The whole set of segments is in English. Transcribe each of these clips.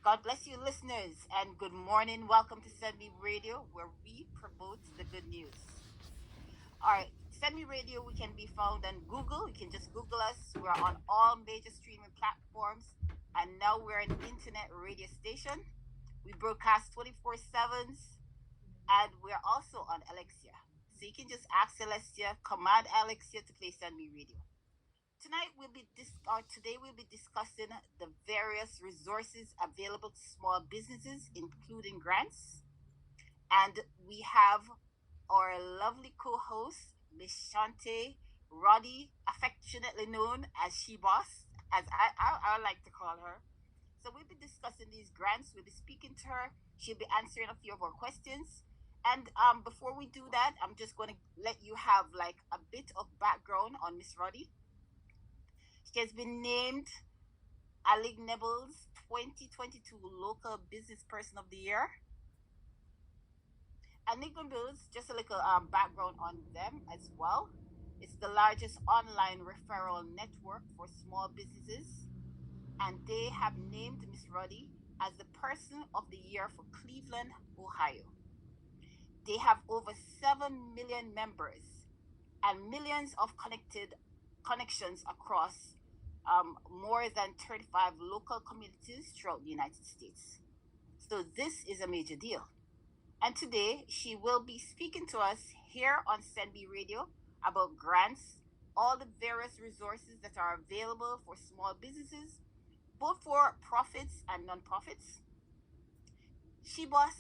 God bless you, listeners, and good morning. Welcome to SendMe Radio, where we promote the good news. All right, SendMe Radio, we can be found on Google. You can just Google us. We're on all major streaming platforms, and now we're an internet radio station. We broadcast 24/7, and we're also on Alexia. So you can just ask Alexia, command Alexia to play SendMe Radio. Today we'll be discussing the various resources available to small businesses, including grants. And we have our lovely co-host, Miss Shante Roddy, affectionately known as She Boss, as I like to call her. So we'll be discussing these grants. We'll be speaking to her. She'll be answering a few of our questions. And before we do that, I'm just going to let you have like a bit of background on Miss Roddy. She has been named Alig Nebel's 2022 Local Business Person of the Year. Alig Nebel's, just a little background on them as well. It's the largest online referral network for small businesses, and they have named Miss Roddy as the Person of the Year for Cleveland, Ohio. They have over 7 million members and millions of connections across more than 35 local communities throughout the United States. So this is a major deal. And today she will be speaking to us here on SendMe Radio about grants, all the various resources that are available for small businesses, both for profits and non-profits. She Boss,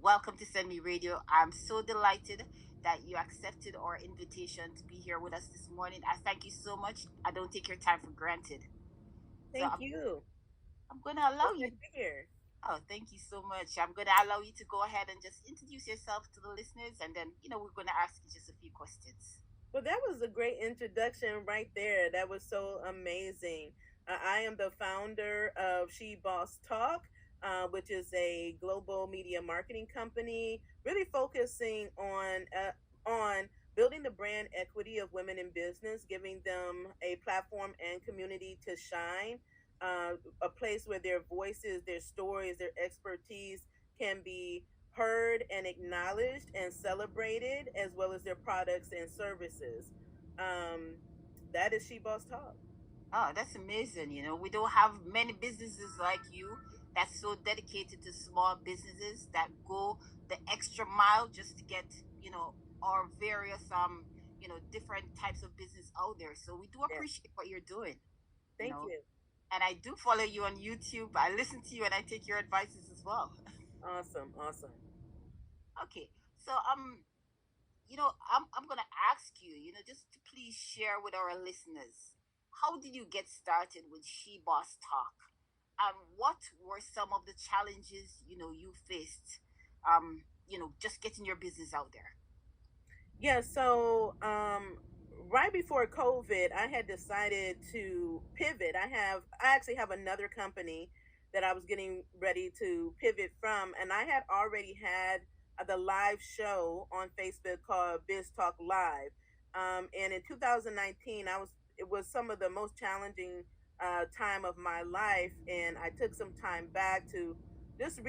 welcome to SendMe Radio. I'm so delighted that you accepted our invitation to be here with us this morning. I thank you so much. I don't take your time for granted. So Thank you. I'm going to allow Glad you. to be here. Oh, thank you so much. I'm going to allow you to go ahead and just introduce yourself to the listeners, and then, we're going to ask you just a few questions. Well, that was a great introduction right there. That was so amazing. I am the founder of She Boss Talk, which is a global media marketing company, really focusing on building the brand equity of women in business, giving them a platform and community to shine, a place where their voices, their stories, their expertise can be heard and acknowledged and celebrated, as well as their products and services. Um, that is She Boss Talk. Oh, that's amazing. We don't have many businesses like you that's so dedicated to small businesses that go the extra mile just to get, our various, different types of business out there. So we do Yeah, appreciate what you're doing, you thank know. you. And I do follow you on YouTube. I listen to you and I take your advices as well. Awesome, awesome. Okay. So I'm gonna ask you, just to please share with our listeners, how did you get started with She Boss Talk? And what were some of the challenges, you faced, just getting your business out there? Yeah, so right before COVID, I had decided to pivot. I actually have another company that I was getting ready to pivot from, and I had already had the live show on Facebook called Biz Talk Live. And in 2019, it was some of the most challenging time of my life, and I took some time back to just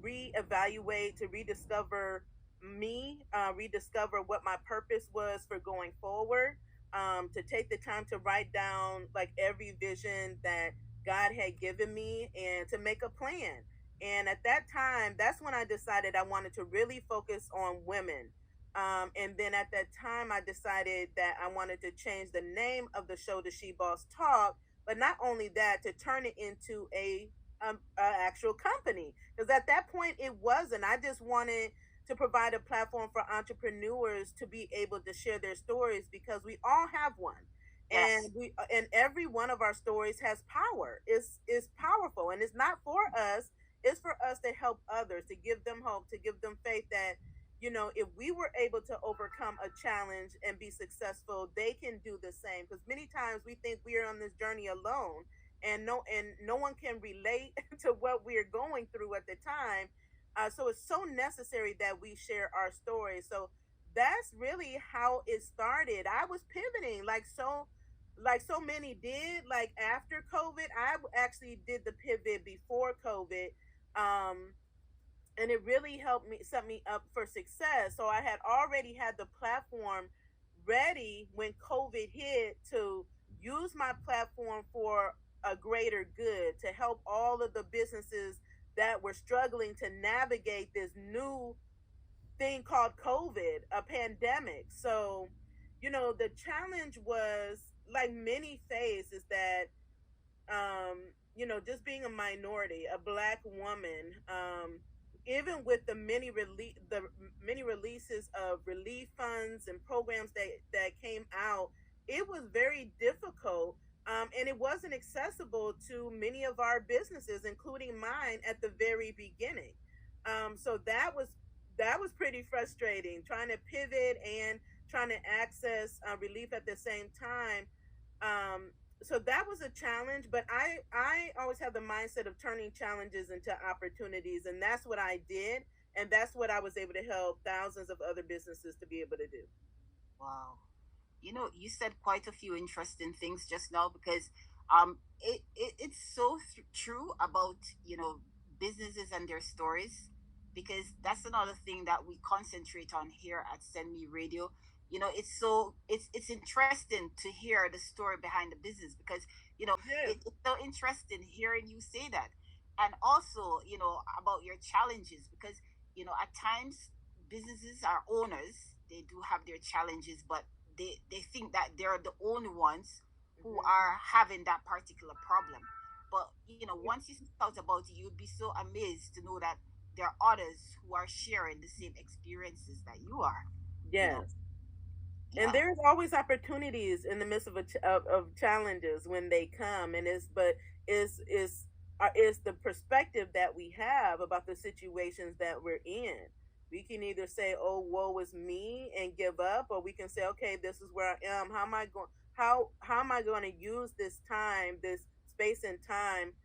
reevaluate, to rediscover me, rediscover what my purpose was for going forward, to take the time to write down like every vision that God had given me and to make a plan. And at that time, that's when I decided I wanted to really focus on women. And then at that time, I decided that I wanted to change the name of the show to She Boss Talk, but not only that, to turn it into a actual company. Because at that point, it wasn't. I just wanted to provide a platform for entrepreneurs to be able to share their stories, because we all have one, Yes. and every one of our stories has power. It's powerful, and it's not for us. It's for us to help others, to give them hope, to give them faith that, if we were able to overcome a challenge and be successful, they can do the same. Because many times we think we are on this journey alone, and no one can relate to what we're going through at the time. So it's so necessary that we share our stories. So that's really how it started. I was pivoting like so. like so many did, like after COVID. I actually did the pivot before COVID. Um, and it really helped me set me up for success. So I had already had the platform ready when COVID hit to use my platform for a greater good, to help all of the businesses that were struggling to navigate this new thing called COVID, a pandemic. So, the challenge was, like many phases, that um, just being a minority, a black woman, even with the many releases of relief funds and programs that came out, it was very difficult, and it wasn't accessible to many of our businesses, including mine at the very beginning. So that was pretty frustrating, trying to pivot and trying to access relief at the same time. So that was a challenge, but I always have the mindset of turning challenges into opportunities, and that's what I did, and that's what I was able to help thousands of other businesses to be able to do. Wow. You said quite a few interesting things just now, because it's so true about, businesses and their stories, because that's another thing that we concentrate on here at Send Me Radio. It's interesting to hear the story behind the business, because Yes. it's so interesting hearing you say that. And also, about your challenges, because at times businesses are owners, they do have their challenges, but they think that they're the only ones who Hmm. are having that particular problem. But once you thought about it, you'd be so amazed to know that there are others who are sharing the same experiences that you are. You know, Yes. And yeah, there's always opportunities in the midst of challenges when they come, and is the perspective that we have about the situations that we're in. We can either say, "Oh, woe is me," and give up, or we can say, "Okay, this is where I am. How am I going to use this time, this space and time,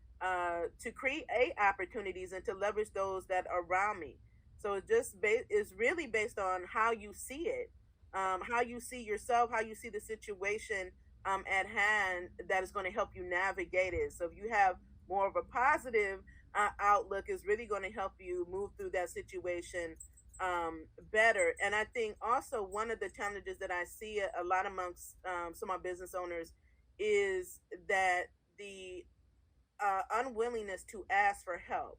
to create opportunities and to leverage those that are around me?" So it's really based on how you see it, how you see yourself, how you see the situation at hand, that is going to help you navigate it. So if you have more of a positive outlook, is really going to help you move through that situation better. And I think also one of the challenges that I see a lot amongst some of my business owners is that the unwillingness to ask for help,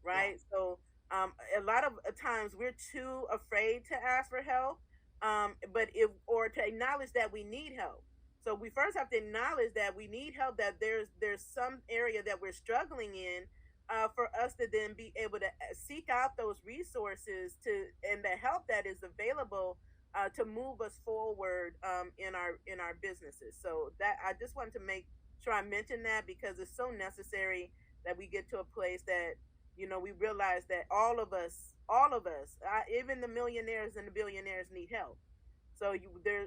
yeah, right? So a lot of times we're too afraid to ask for help, but if or to acknowledge that we need help. So we first have to acknowledge that we need help, that there's some area that we're struggling in, for us to then be able to seek out those resources to and the help that is available, to move us forward, in our businesses. So that I just wanted to make sure I mention that, because it's so necessary that we get to a place that we realize that all of us, even the millionaires and the billionaires need help. So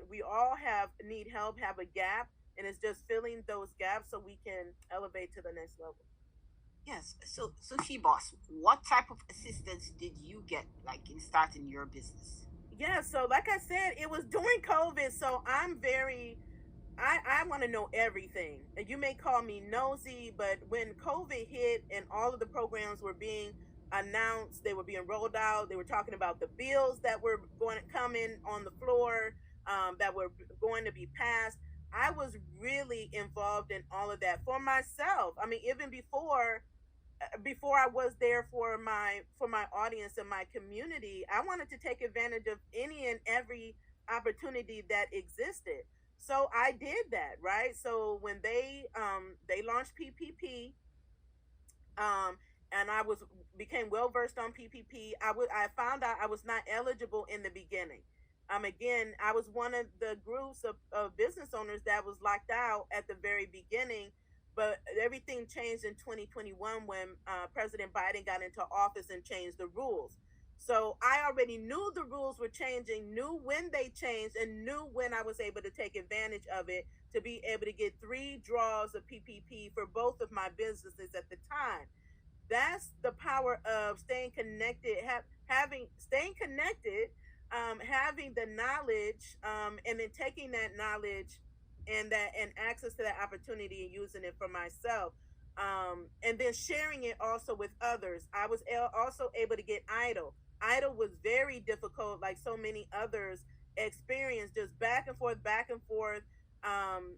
we all have need help, have a gap, and it's just filling those gaps so we can elevate to the next level. yes. So she boss, what type of assistance did you get, like in starting your business? Yeah, so like I said, it was during COVID, so I want to know everything. And you may call me nosy, but when COVID hit and all of the programs were being announced, they were being rolled out. They were talking about the bills that were going to come in on the floor, that were going to be passed. I was really involved in all of that for myself. I mean, even before I was there for my audience and my community, I wanted to take advantage of any and every opportunity that existed. So I did that, right? So when they launched PPP, um, and I was became well versed on PPP. I found out I was not eligible in the beginning. Again, I was one of the groups of business owners that was locked out at the very beginning, but everything changed in 2021 when President Biden got into office and changed the rules. So I already knew the rules were changing, knew when they changed, and knew when I was able to take advantage of it to be able to get 3 draws of PPP for both of my businesses at the time. That's the power of staying connected, having staying connected, having the knowledge, and then taking that knowledge and access to that opportunity and using it for myself. And then sharing it also with others. I was also able to get idle. Idle was very difficult, like so many others experienced, just back and forth. Um,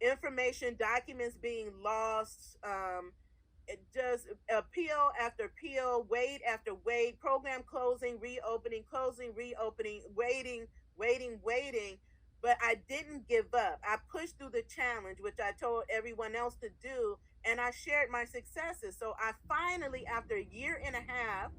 Information, documents being lost, it just appeal after appeal, wait after wait, program closing, reopening, waiting. But I didn't give up. I pushed through the challenge, which I told everyone else to do, and I shared my successes. So I finally, after a year and a half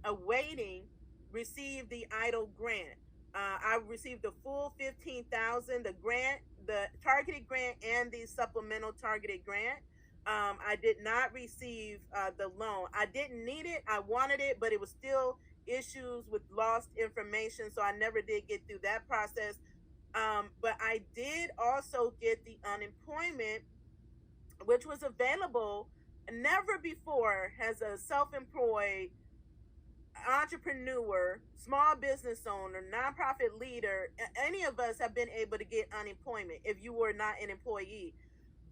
of waiting, received the idle grant. I received the full 15,000, the grant, the targeted grant, and the supplemental targeted grant. I did not receive the loan. I didn't need it. I wanted it, but it was still issues with lost information, so I never did get through that process. But I did also get the unemployment, which was available. Never before has a self-employed entrepreneur, small business owner, nonprofit leader, any of us have been able to get unemployment if you were not an employee.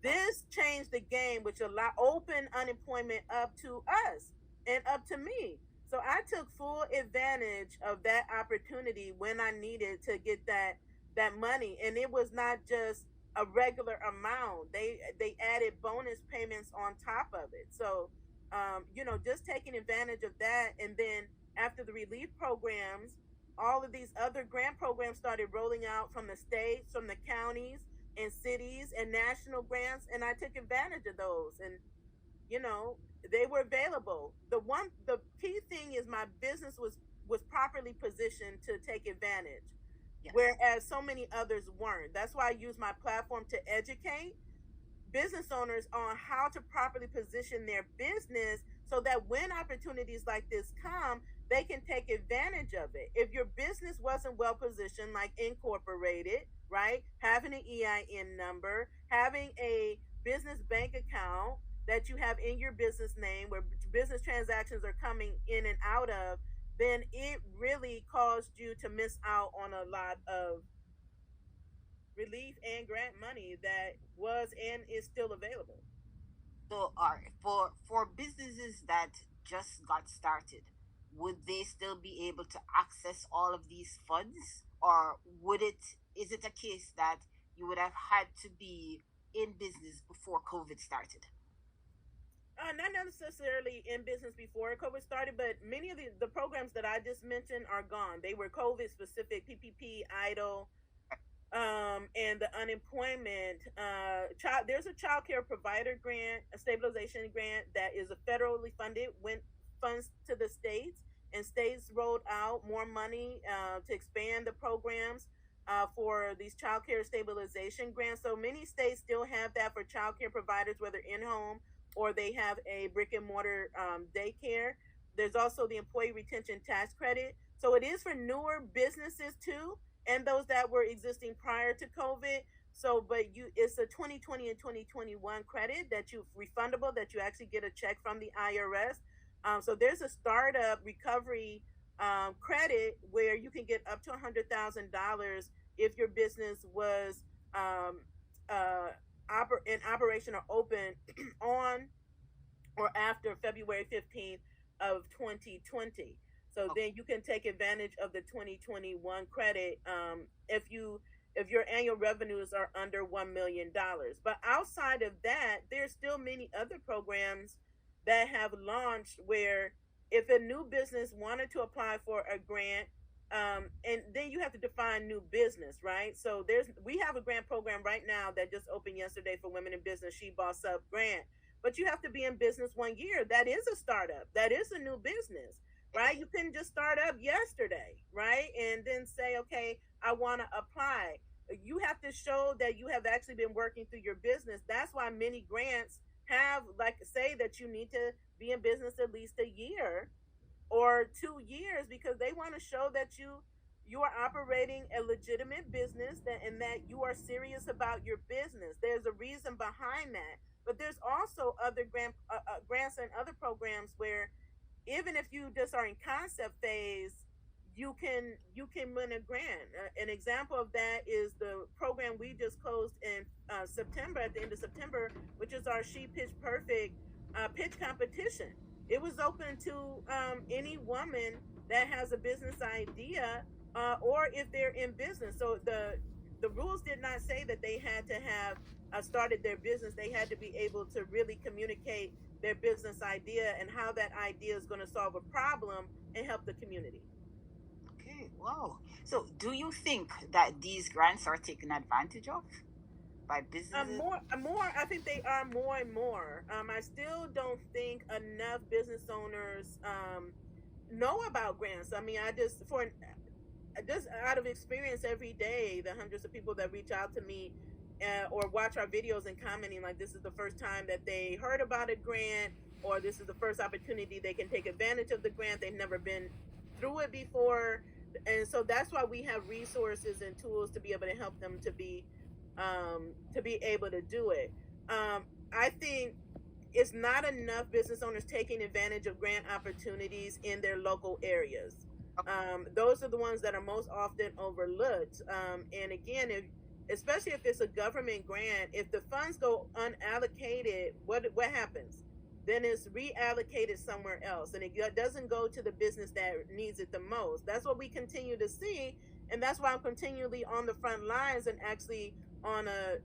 This changed the game, which allowed open unemployment up to us and up to me. So I took full advantage of that opportunity when I needed to get that money, and it was not just a regular amount. They added bonus payments on top of it. So just taking advantage of that, and then after the relief programs, all of these other grant programs started rolling out from the states, from the counties and cities and national grants, and I took advantage of those, and you know they were available. The key thing is my business was properly positioned to take advantage, Yes. whereas so many others weren't. That's why I use my platform to educate business owners on how to properly position their business so that when opportunities like this come, they can take advantage of it. If your business wasn't well positioned, like incorporated, right? Having an EIN number, having a business bank account that you have in your business name where business transactions are coming in and out of, then it really caused you to miss out on a lot of relief and grant money that was and is still available. So, for businesses that just got started, would they still be able to access all of these funds, or would it? Is it a case that you would have had to be in business before COVID started? Not necessarily in business before COVID started, but many of the programs that I just mentioned are gone. They were COVID specific, PPP, idle, and the unemployment. There's a child care provider grant, a stabilization grant that is a federally funded, went funds to the states, and states rolled out more money to expand the programs for these child care stabilization grants. So many states still have that for child care providers, whether in home or they have a brick and mortar daycare. There's also the employee retention tax credit. So it is for newer businesses too, and those that were existing prior to COVID. So, but it's a 2020 and 2021 credit that you refundable, that you actually get a check from the IRS. So there's a startup recovery credit where you can get up to $100,000 if your business was um, in operation or open on or after February 15th of 2020. So Okay. then you can take advantage of the 2021 credit if your annual revenues are under $1 million. But outside of that, there's still many other programs that have launched where if a new business wanted to apply for a grant, and then you have to define new business, right? So we have a grant program right now that just opened yesterday for women in business, She Boss Up grant, but you have to be in business 1 year. That is a startup. That is a new business, right? You couldn't just start up yesterday, right? And then say, okay, I want to apply. You have to show that you have actually been working through your business. That's why many grants have, like, say that you need to be in business at least a year or 2 years, because they want to show that you are operating a legitimate business, and that you are serious about your business. There's a reason behind that. But there's also other grants and other programs where even if you just are in concept phase, you can win a grant. An example of that is the program we just closed in September, at the end of September, which is our She Pitch Perfect pitch competition. It was open to any woman that has a business idea, or if they're in business. So the rules did not say that they had to have started their business. They had to be able to really communicate their business idea and how that idea is going to solve a problem and help the community. Okay, wow. So, do you think that these grants are taken advantage of by businesses? More. I think they are more and more. I still don't think enough business owners know about grants. I mean, I just out of experience every day, the hundreds of people that reach out to me or watch our videos and commenting like this is the first time that they heard about a grant, or this is the first opportunity they can take advantage of the grant. They've never been through it before, and so that's why we have resources and tools to be able to help them to be able to do it. I think it's not enough business owners taking advantage of grant opportunities in their local areas. Those are the ones that are most often overlooked. And again, if especially if it's a government grant, if the funds go unallocated, what happens? Then it's reallocated somewhere else, and it doesn't go to the business that needs it the most. That's what we continue to see, and that's why I'm continually on the front lines and actually on a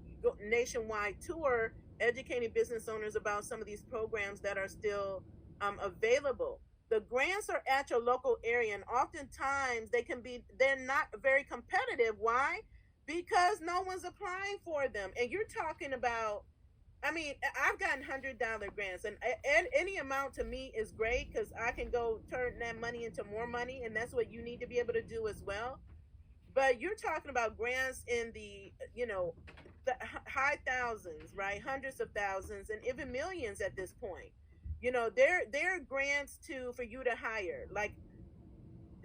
nationwide tour educating business owners about some of these programs that are still available. The grants are at your local area, and oftentimes they're not very competitive. Why? Because no one's applying for them. And you're talking about, I mean, I've gotten $100 grants, and any amount to me is great because I can go turn that money into more money, and that's what you need to be able to do as well. But you're talking about grants in the high thousands, right? Hundreds of thousands, and even millions at this point. There are grants to for you to hire. Like,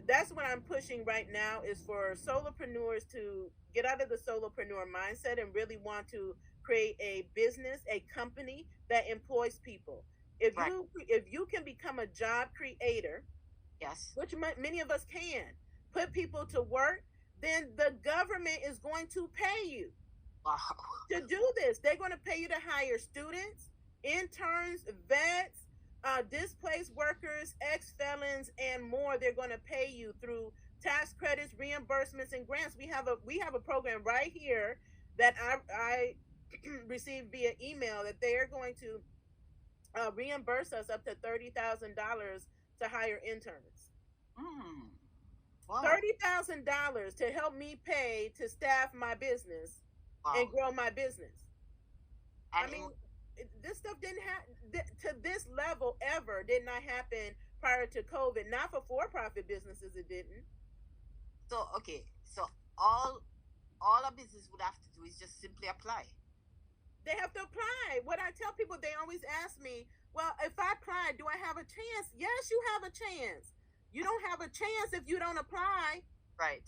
that's what I'm pushing right now, is for solopreneurs to get out of the solopreneur mindset and really want to create a business, a company that employs people. If Right. you can become a job creator, Yes. which many of us can, put people to work, then the government is going to pay you Wow. to do this. They're going to pay you to hire students, interns, vets, displaced workers, ex felons, and more. They're going to pay you through tax credits, reimbursements, and grants. We have a program right here that I received via email that they are going to reimburse us up to $30,000 to hire interns. Mm, wow. $30,000 to help me pay to staff my business and Wow. grow my business. I And mean, this stuff didn't happen to this level ever. Did not happen prior to COVID. Not for for-profit businesses, it didn't. so okay. So all a business would have to do is just simply apply. They have to apply. What I tell people, they always ask me, "Well, if I apply, do I have a chance?" Yes, you have a chance. You don't have a chance if you don't apply. Right.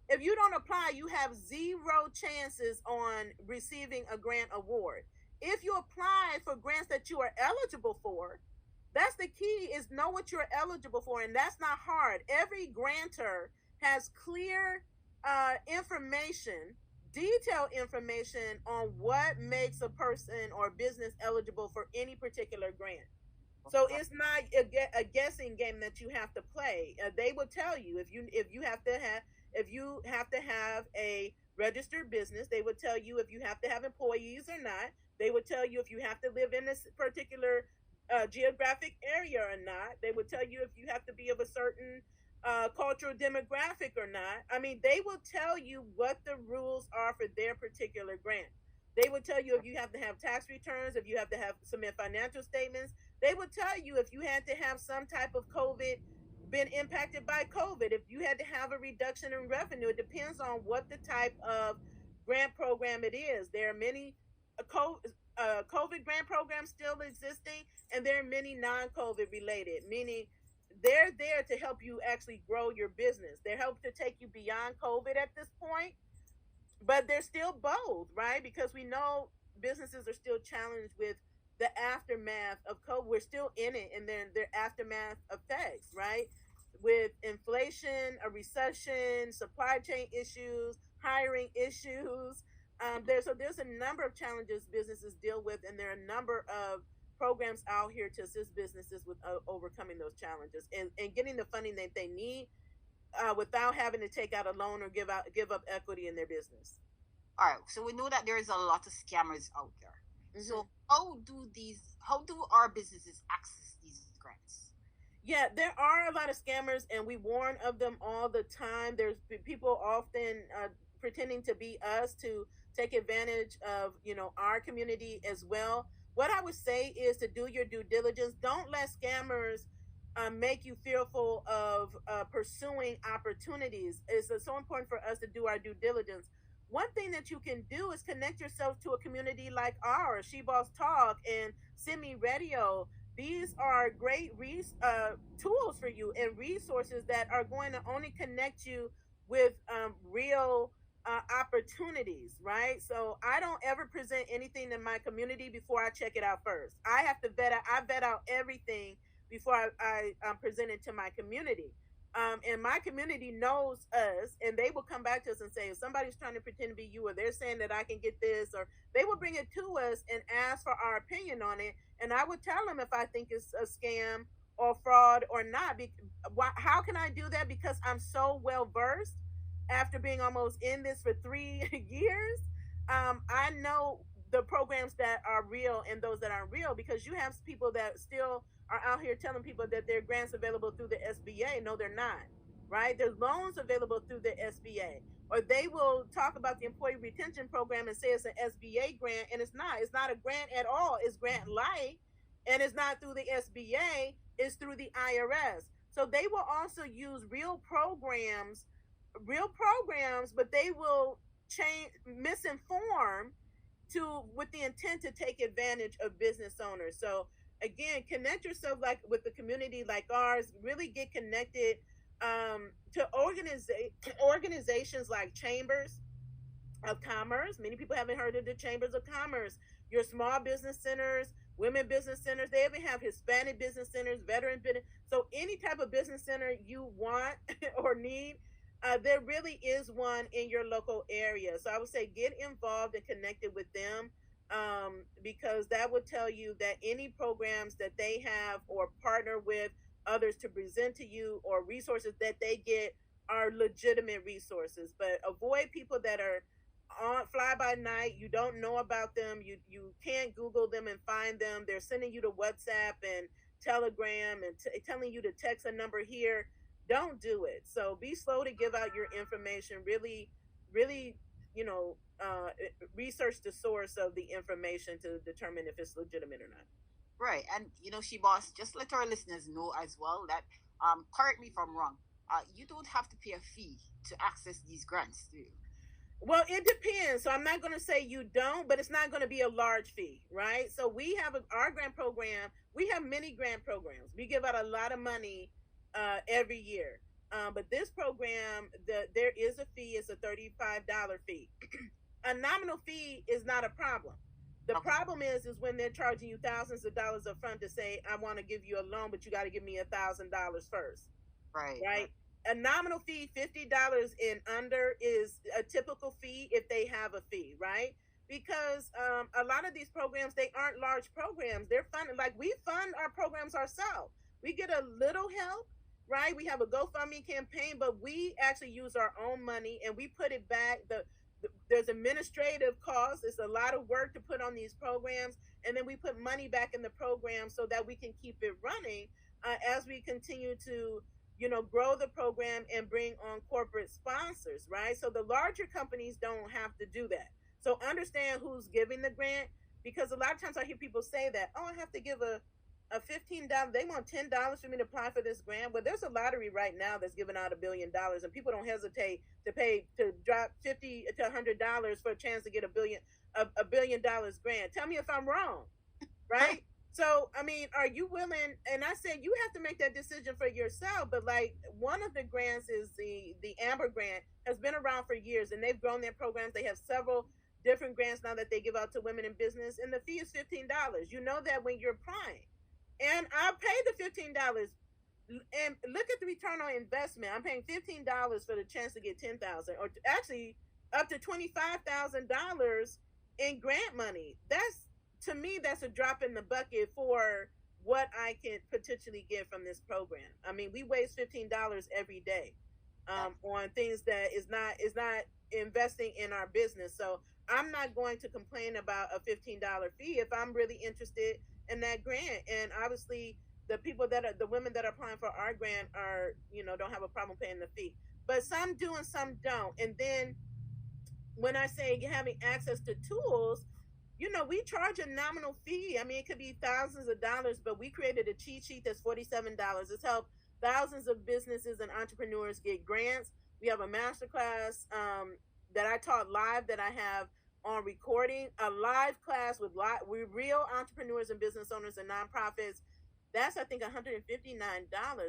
If you don't apply, you have zero chances on receiving a grant award. If you apply for grants that you are eligible for, that's the key, is know what you're eligible for, and that's not hard. Every grantor has clear information, detailed information on what makes a person or business eligible for any particular grant. So it's not a guessing game that you have to play. They will tell you if you have to have a registered business. They would tell you if you have to have employees or not. They would tell you if you have to live in this particular geographic area or not. They would tell you if you have to be of a certain cultural demographic or not. I mean, they will tell you what the rules are for their particular grant. They would tell you if you have to have tax returns, if you have to have submit financial statements. They would tell you if you had to have some type of COVID, been impacted by COVID, if you had to have a reduction in revenue. It depends on what the type of grant program it is. There are many COVID grant programs still existing, and there are many non-COVID related, meaning they're there to help you actually grow your business. They help to take you beyond COVID at this point, but they're still both, right? Because we know businesses are still challenged with the aftermath of COVID. We're still in it, and then their aftermath effects, right? with inflation, a recession, supply chain issues, hiring issues. There's a number of challenges businesses deal with, and there are a number of programs out here to assist businesses with overcoming those challenges and getting the funding that they need without having to take out a loan or give up equity in their business. All right, so we know that there is a lot of scammers out there. Mm-hmm. So how do our businesses access these grants? Yeah, there are a lot of scammers, and we warn of them all the time. There's people often pretending to be us to take advantage of our community as well. What I would say is to do your due diligence. Don't let scammers make you fearful of pursuing opportunities. It's so important for us to do our due diligence. One thing that you can do is connect yourself to a community like ours, She Boss Talk and SendMe Radio. These are great tools for you and resources that are going to only connect you with real opportunities, right? So I don't ever present anything in my community before I check it out first. I vet out everything before I present it to my community. And my community knows us, and they will come back to us and say, if somebody's trying to pretend to be you, or they're saying that I can get this, or they will bring it to us and ask for our opinion on it. And I would tell them if I think it's a scam or fraud or not. How can I do that? Because I'm so well versed after being almost in this for 3 years. I know the programs that are real and those that aren't real, because you have people that still are out here telling people that there are grants available through the SBA. No, they're not. Right? There's loans available through the SBA. Or they will talk about the employee retention program and say it's an SBA grant, and it's not. It's not a grant at all. It's grant like, and it's not through the SBA. It's through the IRS. So they will also use real programs, but they will change, misinform with the intent to take advantage of business owners. So again, connect yourself like with the community like ours. Really get connected to organizations like chambers of commerce. Many people haven't heard of the chambers of commerce. Your small business centers, women business centers. They even have Hispanic business centers, veteran business. So any type of business center you want or need, there really is one in your local area. So I would say get involved and connected with them, because that would tell you that any programs that they have or partner with others to present to you, or resources that they get, are legitimate resources. But avoid people that are on fly by night. You don't know about them. You can't Google them and find them. They're sending you to WhatsApp and Telegram and telling you to text a number here. Don't do it. So be slow to give out your information. Really, really, you know, research the source of the information to determine if it's legitimate or not. Right, and she boss, just let our listeners know as well that correct me if I'm wrong. You don't have to pay a fee to access these grants, do you? Well, it depends. So I'm not going to say you don't, but it's not going to be a large fee, right? So we have our grant program. We have many grant programs. We give out a lot of money every year. But this program, there is a fee. It's a $35 fee. A nominal fee is not a problem. The Okay. problem is when they're charging you thousands of dollars up front to say, I want to give you a loan, but you got to give me $1,000 first, Right, right. right? A nominal fee, $50 and under, is a typical fee if they have a fee, right? Because a lot of these programs, they aren't large programs. They're funded, like we fund our programs ourselves. We get a little help, right? We have a GoFundMe campaign, but we actually use our own money and we put it back. There's administrative costs. It's a lot of work to put on these programs, and then we put money back in the program so that we can keep it running as we continue to grow the program and bring on corporate sponsors, right? So the larger companies don't have to do that. So understand who's giving the grant, because a lot of times I hear people say that, oh, I have to give a $15, they want $10 for me to apply for this grant. Well, there's a lottery right now that's giving out $1 billion, and people don't hesitate to drop $50 to $100 for a chance to get $1 billion grant. Tell me if I'm wrong, right? So, I mean, are you willing? And I said you have to make that decision for yourself. But like one of the grants is the Amber grant, has been around for years, and they've grown their programs. They have several different grants now that they give out to women in business, and the fee is $15. You know that when you're applying, and I'll pay the $15. and look at the return on investment. I'm paying $15 for the chance to get 10,000, or actually up to $25,000 in grant money. That's, to me, that's a drop in the bucket for what I can potentially get from this program. I mean, we waste $15 every day on things that is not investing in our business. So I'm not going to complain about a $15 fee if I'm really interested in that grant. And obviously, the women that are applying for our grant are, don't have a problem paying the fee. But some do and some don't. And then when I say having access to tools, we charge a nominal fee. I mean, it could be thousands of dollars, but we created a cheat sheet that's $47. It's helped thousands of businesses and entrepreneurs get grants. We have a masterclass that I taught live that I have on recording, a live class with real entrepreneurs and business owners and nonprofits. That's, I think, $159,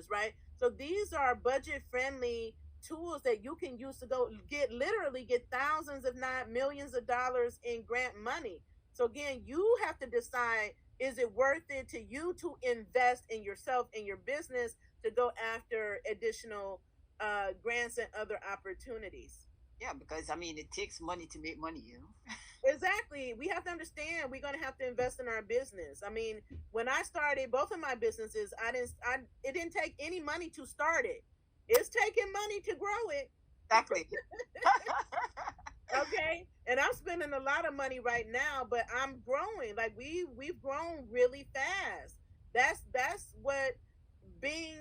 right? So these are budget friendly tools that you can use to go literally get thousands, if not millions of dollars in grant money. So again, you have to decide, is it worth it to you to invest in yourself and your business to go after additional grants and other opportunities? Yeah, because I mean, it takes money to make money, you know. Exactly. We have to understand we're going to have to invest in our business. I mean, when I started both of my businesses, it didn't take any money to start it. It's taking money to grow it. Exactly. Okay, and I'm spending a lot of money right now, but I'm growing. Like we've grown really fast. That's what being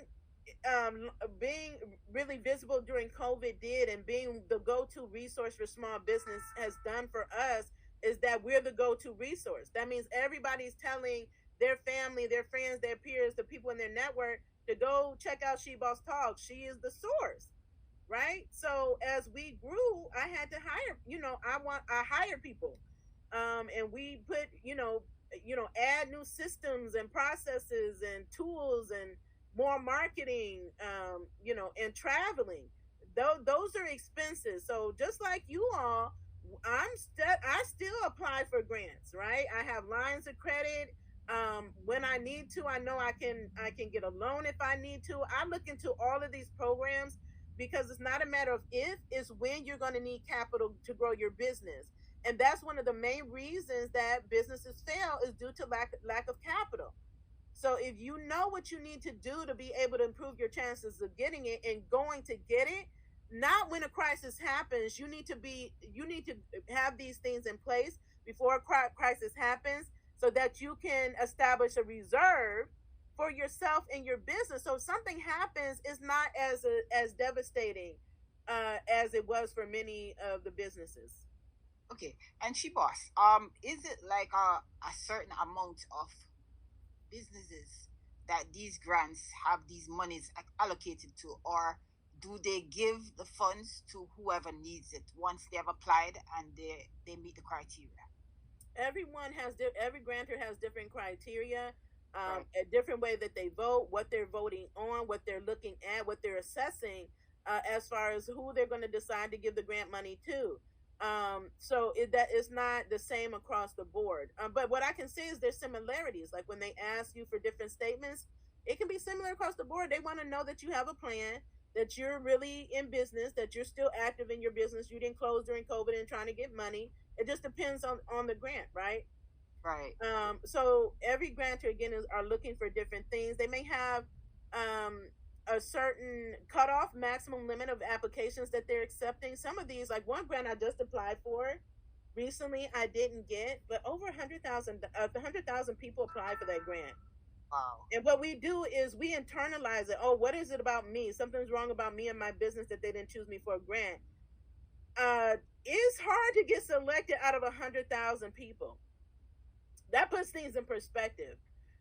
being really visible during COVID did, and being the go-to resource for small business has done for us, is that we're the go-to resource. That means everybody's telling their family, their friends, their peers, the people in their network to go check out She Boss Talk. She is the source, right? So as we grew, I had to hire, I hired people. And we put, add new systems and processes and tools and more marketing, and traveling. Those are expenses. So just like you all, I still apply for grants, right? I have lines of credit. When I need to, I know I can get a loan if I need to. I look into all of these programs because it's not a matter of if, it's when you're going to need capital to grow your business. And that's one of the main reasons that businesses fail, is due to lack of capital. So if you know what you need to do to be able to improve your chances of getting it and going to get it, not when a crisis happens, you need to have these things in place before a crisis happens, so that you can establish a reserve for yourself and your business. So if something happens, it's not as devastating as it was for many of the businesses. Okay, and she boss, is it like a certain amount of businesses that these grants have these monies allocated to, or do they give the funds to whoever needs it once they have applied and they meet the criteria? Every grantor has different criteria, Right. a different way that they vote, what they're voting on, what they're looking at, what they're assessing, as far as who they're going to decide to give the grant money to. So that is not the same across the board. But what I can say is there's similarities. Like when they ask you for different statements, it can be similar across the board. They want to know that you have a plan, that you're really in business, that you're still active in your business. You didn't close during COVID and trying to get money. It just depends on the grant, right? Right. So every grantor again are looking for different things. They may have um, a certain cutoff maximum limit of applications that they're accepting. Some of these, like one grant I just applied for recently, I didn't get, but over 100,000 people applied for that grant. Wow. And what we do is we internalize it. Oh, what is it about me? Something's wrong about me and my business that they didn't choose me for a grant. It's hard to get selected out of 100,000 people. That puts things in perspective,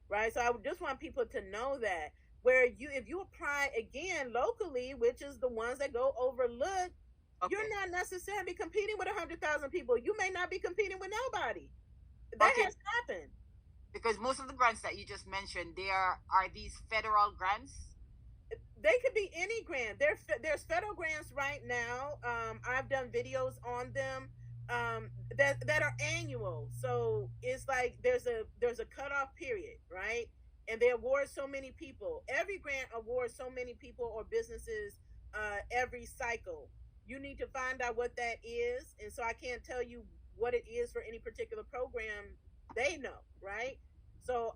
right? So I would just want people to know that, if you apply again locally, which is the ones that go overlooked, you're Okay. not necessarily competing with 100,000 people. You may not be competing with nobody. That Okay. has happened. Because most of the grants that you just mentioned, are these federal grants. They could be any grant. There's federal grants right now. I've done videos on them, that are annual. So it's like there's a cutoff period, right? and they award so many people. Every grant awards so many people or businesses every cycle. You need to find out what that is, and so I can't tell you what it is for any particular program. They know, right? So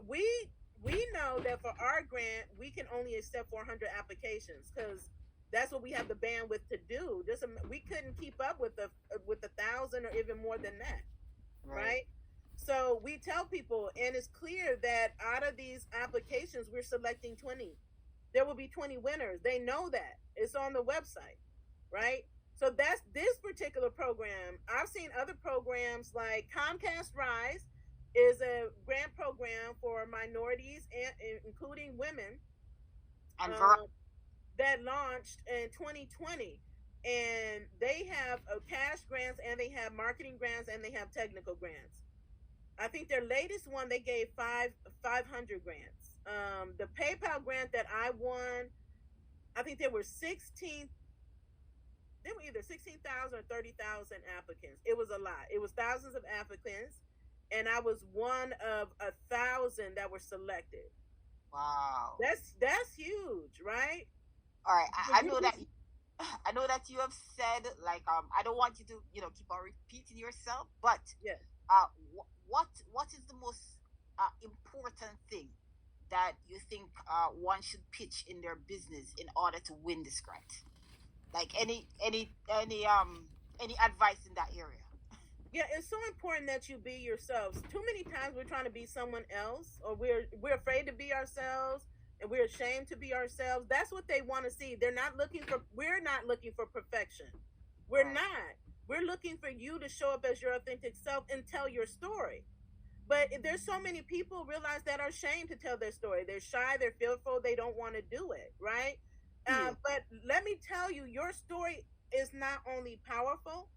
we know that for our grant, we can only accept 400 applications because that's what we have the bandwidth to do. We couldn't keep up with 1,000 or even more than that, Right. right? So we tell people, and it's clear that out of these applications, we're selecting 20. There will be 20 winners. They know that. It's on the website, right? So that's this particular program. I've seen other programs like Comcast Rise is a grant program for minorities and including women And um, that launched in 2020. And they have cash grants, and they have marketing grants, and they have technical grants. I think their latest one they gave 500 grants. The PayPal grant that I won, I think there were 16. There were either 16,000 or 30,000 applicants. It was a lot. It was thousands of applicants, and I was one of 1,000 that were selected. wow. That's huge, right? All right. So I you know can, that I know that you have said like I don't want you to keep on repeating yourself, but yeah. what is the most important thing that you think one should pitch in their business in order to win this grant? Like any advice in that area? Yeah, it's so important that you be yourselves. Too many times we're trying to be someone else, or we're afraid to be ourselves, and we're ashamed to be ourselves. That's what they want to see. They're not looking for. We're not looking for perfection. We're Right. not. We're looking for you to show up as your authentic self and tell your story. But there's so many people realize that are ashamed to tell their story. They're shy. They're fearful. They don't want to do it. Right. Yeah. But let me tell you, your story is not only powerful,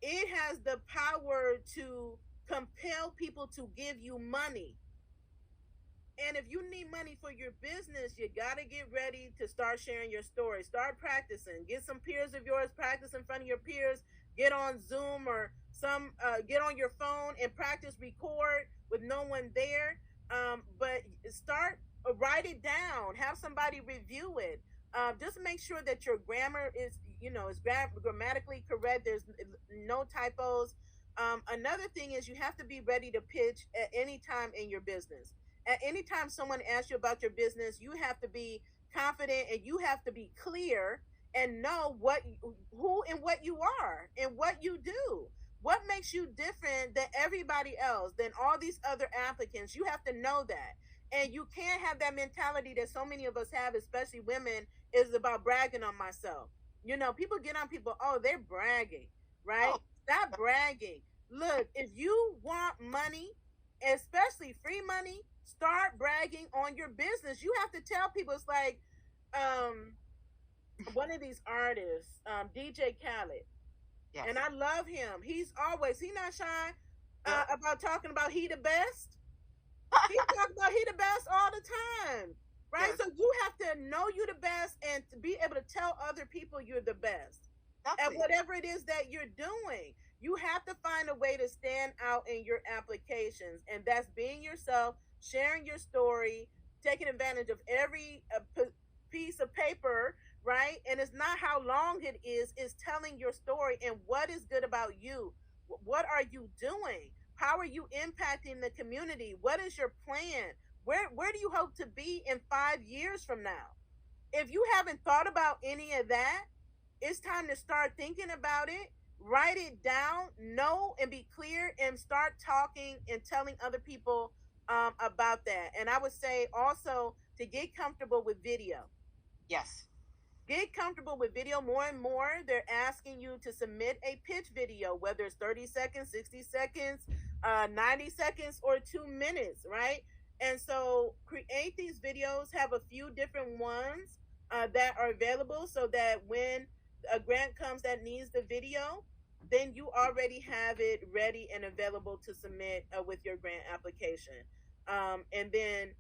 it has the power to compel people to give you money. And if you need money for your business, you got to get ready to start sharing your story. Start practicing. Get some peers of yours, practice in front of your peers. Get on Zoom or get on your phone and practice record with no one there. But start, write it down. Have somebody review it. Just make sure that your grammar is grammatically correct. There's no typos. Another thing is you have to be ready to pitch at any time in your business. At any time someone asks you about your business, you have to be confident and you have to be clear and know who and what you are and what you do. What makes you different than everybody else, than all these other applicants? You have to know that. And you can't have that mentality that so many of us have, especially women, is about bragging on myself. People get on people, oh, they're bragging, right? Oh, Stop bragging. Look, if you want money, especially free money, start bragging on your business. You have to tell people. It's like um one of these artists, DJ Khaled, yes. and I love him. He not shy Yeah. about talking about he the best. He talks about he the best all the time, right? Yes. So you have to know you the best and to be able to tell other people you're the best at Exactly. whatever it is that you're doing. You have to find a way to stand out in your applications, and that's being yourself, sharing your story, taking advantage of every piece of paper, right? And it's not how long it is, it's telling your story and what is good about you. What are you doing? How are you impacting the community? What is your plan? Where do you hope to be in 5 years from now? If you haven't thought about any of that, it's time to start thinking about it. Write it down, know and be clear, and start talking and telling other people about that. And I would say also to get comfortable with video. Yes. Get comfortable with video more and more. They're asking you to submit a pitch video, whether it's 30 seconds, 60 seconds, 90 seconds, or 2 minutes, right? And so create these videos, have a few different ones that are available so that when a grant comes that needs the video, then you already have it ready and available to submit with your grant application. And then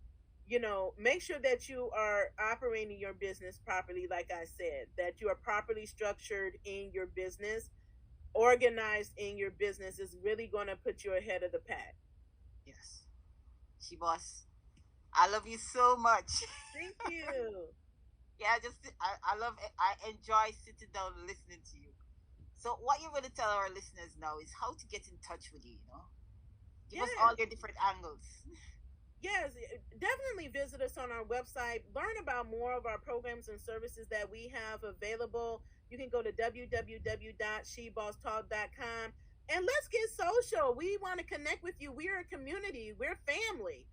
make sure that you are operating your business properly. Like I said, that you are properly structured in your business, organized in your business is really going to put you ahead of the pack. Yes. She boss. I love you so much. Thank you. Yeah, I love it. I enjoy sitting down and listening to you. So what you're going to tell our listeners now is how to get in touch with you. Give us all Yes. your different angles. Yes, definitely visit us on our website. Learn about more of our programs and services that we have available. You can go to www.shebosstalk.com and let's get social. We want to connect with you. We are a community, we're family.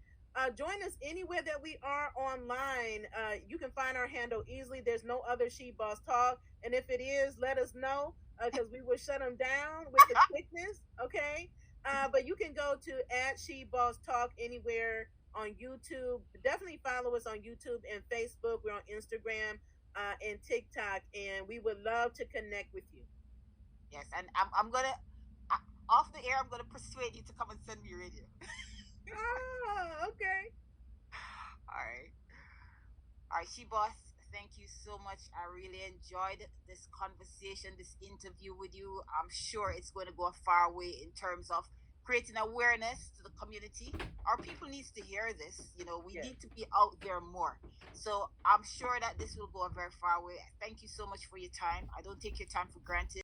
Join us anywhere that we are online. You can find our handle easily. There's no other She Boss Talk. And if it is, let us know because we will shut them down with the quickness. Okay. But you can go to at She Boss Talk anywhere on YouTube. Definitely follow us on YouTube and Facebook. We're on Instagram and TikTok, and we would love to connect with you. Yes, and I'm gonna off the air. I'm gonna persuade you to come and send me radio. Oh, okay. All right. All right, she boss. Thank you so much. I really enjoyed this conversation, this interview with you. I'm sure it's going to go a far way in terms of creating awareness to the community. Our people needs to hear this. We Yes. need to be out there more. So I'm sure that this will go a very far way. Thank you so much for your time. I don't take your time for granted.